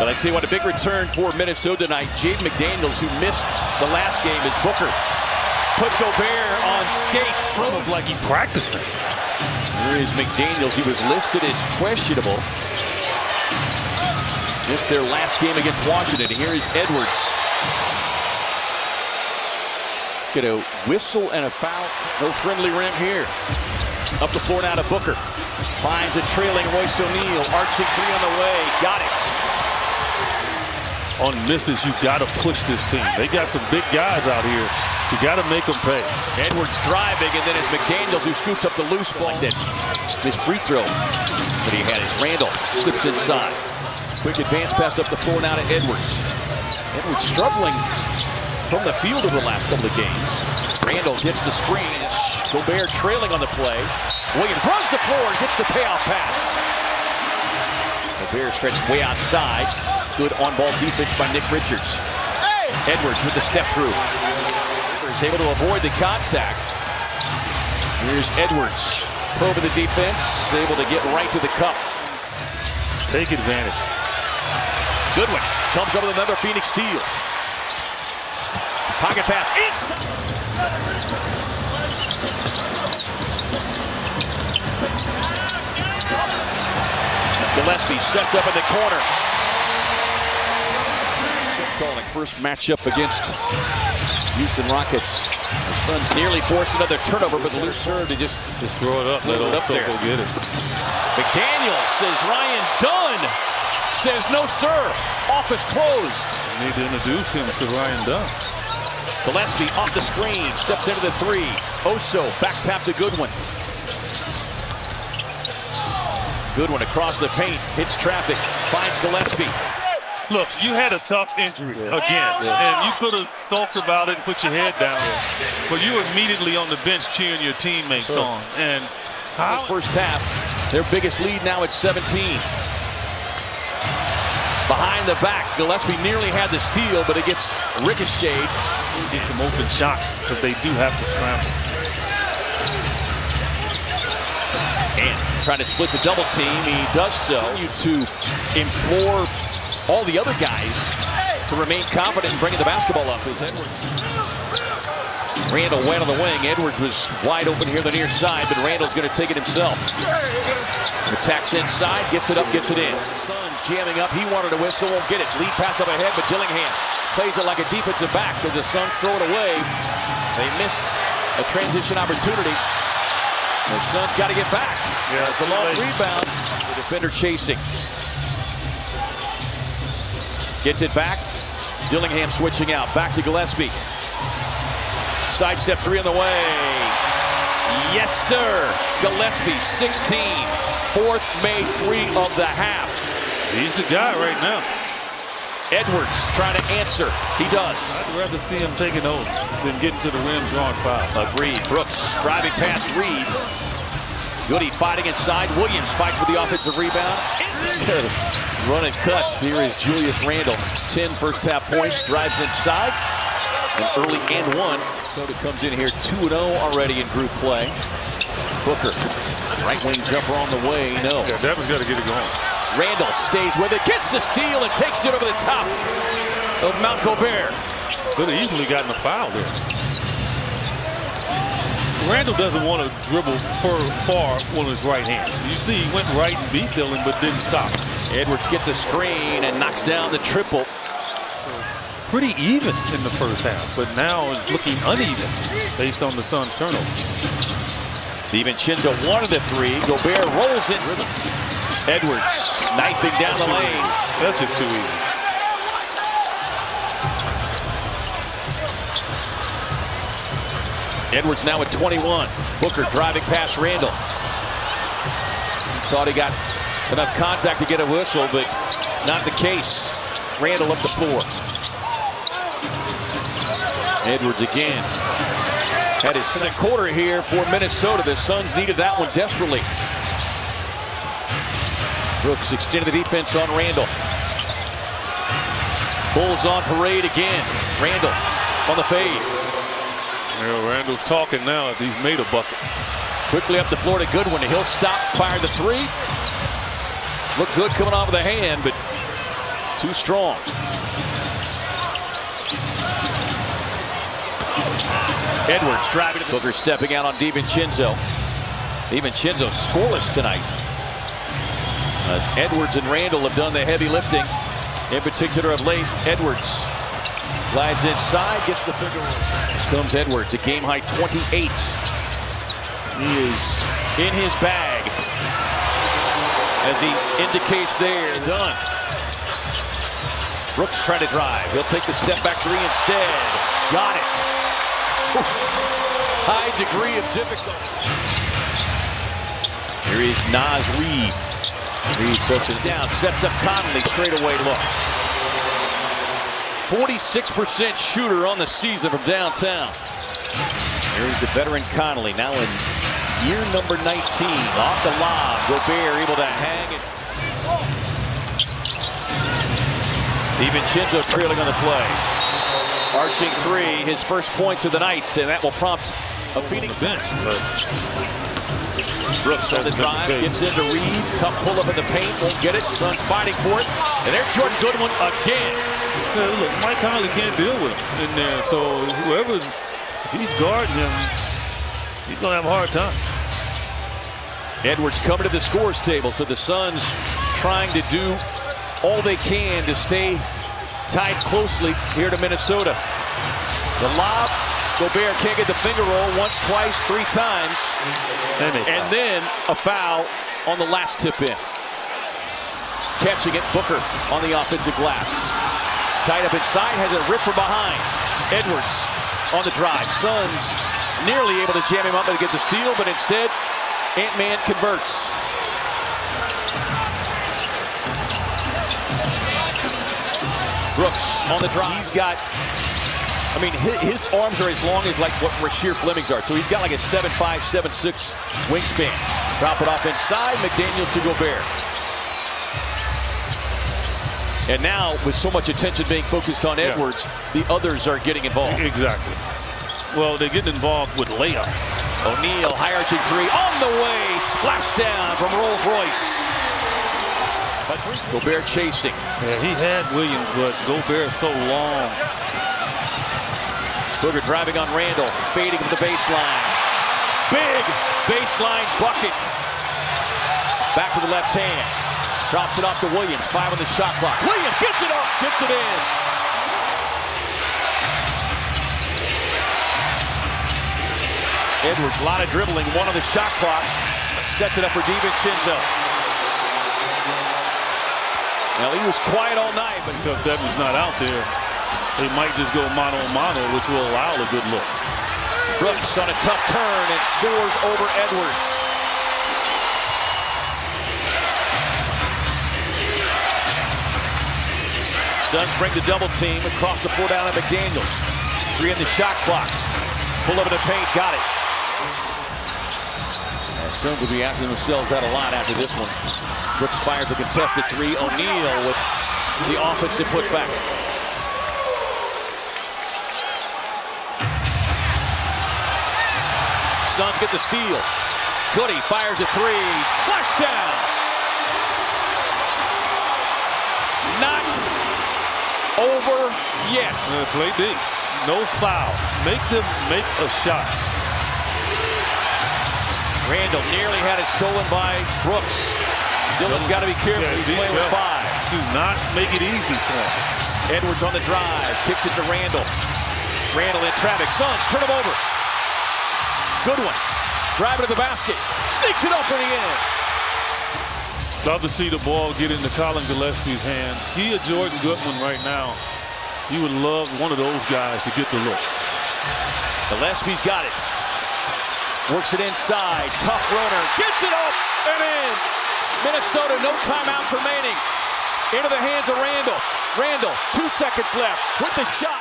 But I tell you what, a big return for Minnesota tonight. Jaden McDaniels, who missed the last game, is Booker. Put Gobert on skates. Almost like he's practicing. Here is McDaniels. He was listed as questionable. Just their last game against Washington. And here is Edwards. Get a whistle and a foul. No friendly rim here. Up the floor now to Booker. Finds a trailing Royce O'Neal. Arching three on the way. Got it. On misses, you got to push this team. They got some big guys out here. You got to make them pay. Edwards driving, and then it's McDaniels who scoops up the loose ball. His free throw that he had is Randall. Slips inside. Quick advance pass up the floor now to Edwards. Edwards struggling from the field over the last couple of games. Randall gets the screen. Gobert trailing on the play. Williams runs the floor and gets the payoff pass. Gobert stretched way outside. Good on-ball defense by Nick Richards. Edwards with the step through. Is able to avoid the contact. Here's Edwards. Probing the defense. Able to get right to the cup. Take advantage. Goodwin comes up with another Phoenix steal. Pocket pass. Gillespie sets up in the corner. Calling first matchup against Houston Rockets. The Suns nearly forced another turnover, but the loose serve to just throw it up. Let it up there. Go get it. McDaniels says Ryan Dunn. Says no, sir. Office closed. You need to introduce him to Ryan Dunn. Gillespie off the screen. Steps into the three. Oso back tap to Goodwin. Goodwin across the paint. Hits traffic. Finds Gillespie. Look, you had a tough injury again, and you could have talked about it and put your head down. But you were immediately on the bench cheering your teammates on. And this first half, their biggest lead now at 17. Behind the back, Gillespie nearly had the steal, but it gets ricocheted. Get some open shots because they do have to scramble. And trying to split the double team, he does so. To implore all the other guys to remain confident in bringing the basketball up is Edwards. Randall went on the wing. Edwards was wide open here on the near side, but Randall's going to take it himself. Attacks inside, gets it up, gets it in. Suns jamming up. He wanted a whistle, won't get it. Lead pass up ahead, but Dillingham plays it like a defensive back as the Suns throw it away. They miss a transition opportunity. The Suns got to get back. Yeah, it's a long rebound. The defender chasing. Gets it back. Dillingham switching out. Back to Gillespie. Sidestep three on the way. Yes, sir. Gillespie, 16. Fourth made three of the half. He's the guy right now. Edwards trying to answer. He does. I'd rather see him taking over than getting to the rim drawing foul. Agreed. Brooks driving past Reed. Goody fighting inside. Williams fights for the offensive rebound. Running cuts. Here is Julius Randle. 10 first half points. Drives inside. An early and one. Minnesota comes in here 2-0 already in group play. Booker. Right wing jumper on the way. No. Yeah, Devin's got to get it going. Randall stays with it. Gets the steal and takes it over the top of Mount Gobert. Could have easily gotten a foul there. Randall doesn't want to dribble far on his right hand. You see he went right and beat Dillon but didn't stop. Edwards gets a screen and knocks down the triple. Pretty even in the first half, but now it's looking uneven based on the Suns' turnover. DiVincenzo wanted the three. Gobert rolls in. Edwards knifing down the lane. That's just too easy. Edwards now at 21. Booker driving past Randall. Thought he got enough contact to get a whistle, but not the case. Randall up the floor. Edwards again. Had his second quarter here for Minnesota. The Suns needed that one desperately. Brooks extended the defense on Randall. Bulls on parade again. Randall on the fade. Yeah, Randall's talking now if he's made a bucket. Quickly up the floor to Goodwin. He'll stop, fire the three. Looked good coming off of the hand, but Too strong. Edwards driving. Booker stepping out on DiVincenzo. DiVincenzo scoreless tonight. Edwards and Randall have done the heavy lifting. In particular of late, Edwards slides inside, gets the finger roll. Comes Edwards, a game-high 28. He is in his bag. As he indicates there, done. Brooks trying to drive. He'll take the step back three instead. Got it. High degree of difficulty. Here is Naz Reid. Reid puts it down, sets up Conley, straightaway look. 46% shooter on the season from downtown. Here's the veteran Conley, now in year number 19. Off the lob, Gobert able to hang it. DiVincenzo trailing on the play. Arching three, his first points of the night, and that will prompt a Phoenix bench. Brooks on the drive, gets into Reid. Tough pull up in the paint, won't get it. Suns fighting for it. And there's Jordan Goodwin again. Yeah, look, Mike Conley can't deal with him in there, so whoever's he's guarding him, he's going to have a hard time. Edwards coming to the scores table, so the Suns trying to do all they can to stay tied closely here to Minnesota. The lob, Gobert can't get the finger roll once, twice, three times. And then a foul on the last tip in. Catching it, Booker on the offensive glass. Tied up inside, has it ripped from behind. Edwards on the drive. Suns nearly able to jam him up and get the steal, but instead, Ant-Man converts. Brooks on the drive. He's got, I mean, his arms are as long as like what Rasheer Fleming's are. So he's got like a 7'5", 7'6" wingspan. Drop it off inside, McDaniels to Gobert. And now, with so much attention being focused on Edwards, the others are getting involved. Exactly. Well, they're getting involved with layups. O'Neal, high arching three, on the way, splash down from Rolls Royce. Gobert chasing. Yeah, he had Williams, but Gobert so long. Booker driving on Randall, fading to the baseline. Big baseline bucket. Back to the left hand. Drops it off to Williams. 5 on the shot clock. Williams gets it up, gets it in. Edwards, a lot of dribbling. 1 on the shot clock. Sets it up for DiVincenzo. Now, he was quiet all night, but because Evans not out there, they might just go mano-a-mano, which will allow a good look. Brooks on a tough turn and scores over Edwards. Suns bring the double team across the floor down at McDaniels. 3 in the shot clock. Pull up in the paint, got it. Suns will be asking themselves that a lot after this one. Brooks fires a contested 3. O'Neal with the offensive putback. Suns get the steal. Goody fires a 3. Splash down. Not over yet. Play D. No foul. Make them make a shot. Randall nearly had it stolen by Brooks. Dillon's got to be careful. He's playing with 5. Do not make it easy for him. Edwards on the drive. Kicks it to Randall. Randall in traffic. Suns turn him over. Good one. Driving to the basket. Sneaks it up for the end. Love to see the ball get into Colin Gillespie's hands. He or Jordan Goodwin right now. You would love one of those guys to get the look. Gillespie's got it. Works it inside. Tough runner. Gets it up and in. Minnesota, no timeouts remaining. Into the hands of Randall. Randall, 2 seconds left with the shot.